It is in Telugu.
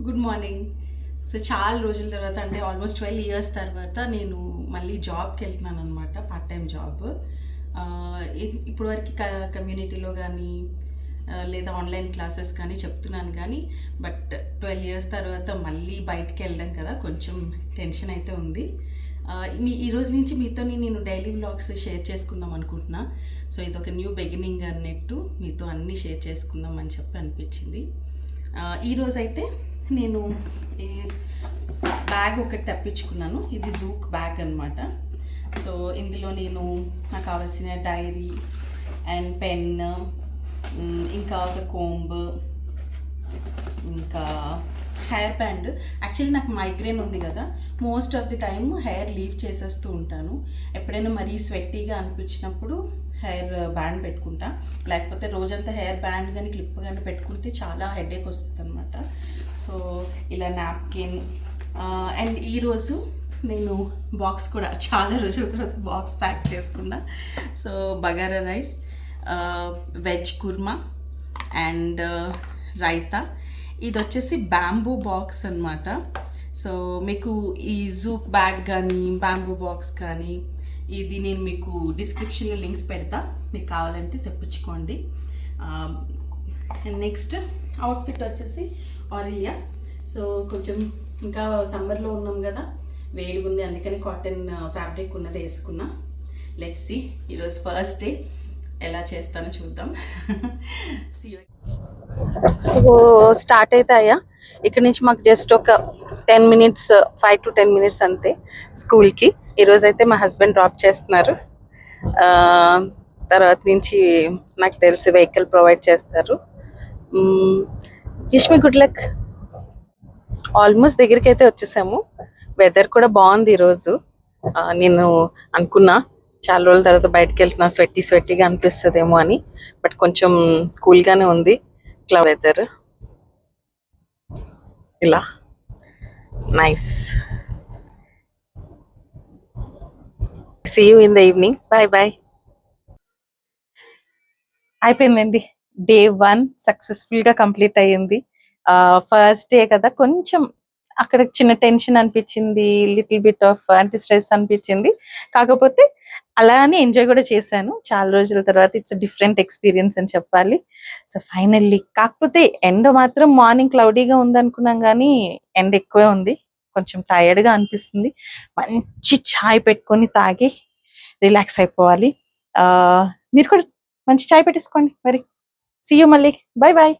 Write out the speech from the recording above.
Good morning. సో చాలా రోజుల తర్వాత అంటే ఆల్మోస్ట్ 12 ఇయర్స్ తర్వాత నేను మళ్ళీ జాబ్కి వెళ్తున్నాను అనమాట. Part time job. ఇప్పుడు వరకు కమ్యూనిటీలో కానీ లేదా ఆన్లైన్ క్లాసెస్ కానీ చెప్తున్నాను కానీ బట్ 12 ఇయర్స్ తర్వాత మళ్ళీ బయటికి వెళ్ళడం కదా, కొంచెం టెన్షన్ అయితే ఉంది. ఈ రోజు నుంచి మీతో నేను డైలీ వ్లాగ్స్ షేర్ చేసుకుందాం అనుకుంటున్నా. సో ఇది ఒక న్యూ బిగినింగ్ అన్నట్టు మీతో అన్నీ షేర్ చేసుకుందాం అని చెప్పి అనిపించింది. ఈరోజైతే నేను ఈ బ్యాగ్ ఒకటి తెప్పించుకున్నాను. ఇది జూక్ బ్యాగ్ అనమాట. సో ఇందులో నేను నాకు కావాల్సిన డైరీ అండ్ పెన్, ఇంకా ఒక కోంబ్, ఇంకా హెయిర్ బ్యాండ్. యాక్చువల్లీ నాకు మైగ్రేన్ ఉంది కదా, most of the time hair leave చేసేస్తూ ఉంటాను. ఎప్పుడైనా మరీ స్వెట్టీగా అనిపించినప్పుడు హెయిర్ బ్యాండ్ పెట్టుకుంటా, లేకపోతే రోజంతా హెయిర్ బ్యాండ్ కానీ క్లిప్ కానీ పెట్టుకుంటే చాలా హెడేక్ వస్తుంది అనమాట. సో ఇలా నాప్కిన్ అండ్ ఈరోజు నేను బాక్స్ కూడా చాలా రోజుల తర్వాత బాక్స్ ప్యాక్ చేసుకున్నా. So bagara rice, veg kurma and raita. ఇది వచ్చేసి బ్యాంబూ బాక్స్ అనమాట. సో మీకు ఈ జూక్ బ్యాగ్ కానీ బ్యాంబూ బాక్స్ కానీ ఇది నేను మీకు డిస్క్రిప్షన్లో లింక్స్ పెడతా, మీకు కావాలంటే తెప్పించుకోండి. నెక్స్ట్ అవుట్ఫిట్ వచ్చేసి ఆరిలియా. సో కొంచెం ఇంకా సమ్మర్లో ఉన్నాం కదా, వేడిగా ఉంది, అందుకని కాటన్ ఫ్యాబ్రిక్ ఉన్నది వేసుకున్నా. లెట్స్ సీ ఈరోజు ఫస్ట్ డే ఎలా చేస్తానో చూద్దాం. సో స్టార్ట్ అవుతాయా ఇక్కడ నుంచి మాకు జస్ట్ ఒక 10 మినిట్స్, 5 to 10 మినిట్స్ అంతే స్కూల్కి. ఈరోజు అయితే మా హస్బెండ్ డ్రాప్ చేస్తున్నారు. తర్వాత నుంచి నాకు తెలిసి వెహికల్ ప్రొవైడ్ చేస్తారు. Wish me good luck. Almost దగ్గరికి అయితే వచ్చేసాము. వెదర్ కూడా బాగుంది ఈరోజు. నేను అనుకున్నా చాలా రోజుల తర్వాత బయటకు వెళ్తున్నా, స్వెట్టీగా అనిపిస్తుందేమో అని, బట్ కొంచెం కూల్గానే ఉంది క్లౌడ్ వెదర్. ఇలా nice. See you in the evening. Bye bye. అయిపోయిందండి. డే 1 సక్సెస్ఫుల్గా కంప్లీట్ అయ్యింది. ఫస్ట్ డే కదా, కొంచెం అక్కడ చిన్న టెన్షన్ అనిపించింది, లిటిల్ బిట్ ఆఫ్ అంటే స్ట్రెస్ అనిపించింది. కాకపోతే అలానే ఎంజాయ్ కూడా చేశాను. చాలా రోజుల తర్వాత ఇట్స్ డిఫరెంట్ ఎక్స్పీరియన్స్ అని చెప్పాలి. సో ఫైనల్లీ, కాకపోతే ఎండ మాత్రం మార్నింగ్ క్లౌడీగా ఉందనుకున్నాం కానీ ఎండ ఎక్కువే ఉంది. కొంచెం టైర్డ్గా అనిపిస్తుంది. మంచి చాయ్ పెట్టుకొని తాగి రిలాక్స్ అయిపోవాలి. మీరు కూడా మంచి చాయ్ పెట్టేసుకోండి మరి. సీ యూ మళ్ళీ. Bye bye.